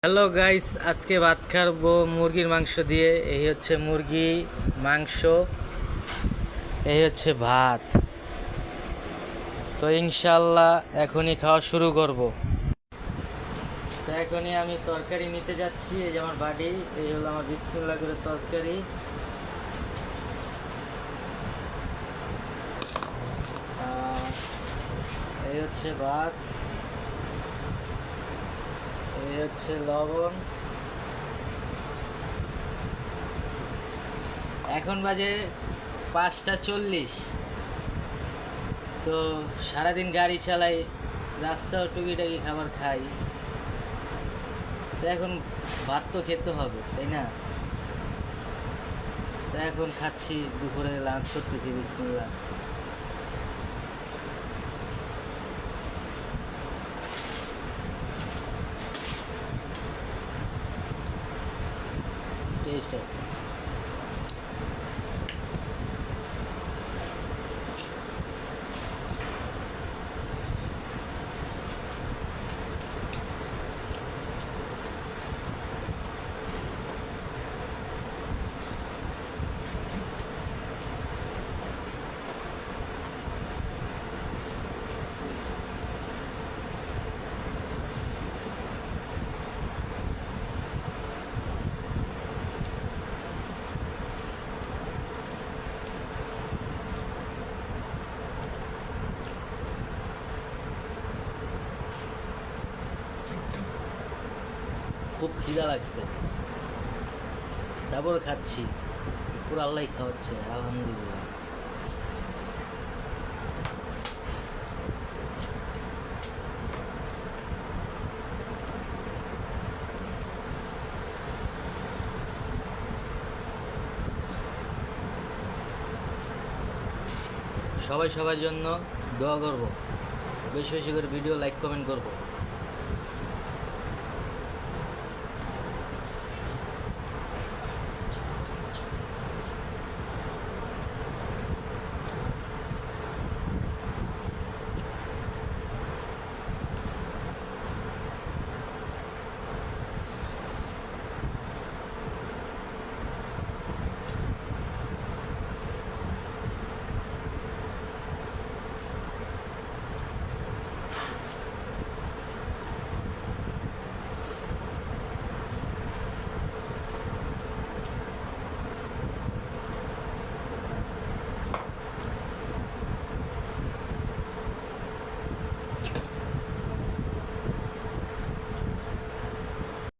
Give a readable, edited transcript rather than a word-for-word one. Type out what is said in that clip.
Hello guys, আজকে ভাত খাবো মুরগির মাংস দিয়ে। এই হচ্ছে মুরগি মাংস, এই হচ্ছে ভাত। তো ইনশাল্লাহ এখনই খাওয়া শুরু করব। তো এখনই আমি তরকারি নিতে যাচ্ছি। এই যে আমার বাড়ি, এই হলো আমার বিসমিল্লাহ করে তরকারি। এই হচ্ছে ভাত, এই হচ্ছে লবণ। এখন বাজে 5:40। তো সারাদিন গাড়ি চালাই, রাস্তাও টুকিটাকি খাবার খাই। তো এখন ভাত তো খেতে হবে, তাই না? তো এখন খাচ্ছি, দুপুরে লাঞ্চ করতেছি। বিসমিল্লাহ। টেস্ট আছে। খুব খিদা লাগছে, তারপরে খাচ্ছি। পুরো আল্লাহ খাওয়াচ্ছে, আলহামদুলিল্লাহ। সবাই সবার জন্য দোয়া করব, বেশি বেশি করে ভিডিও লাইক কমেন্ট করব।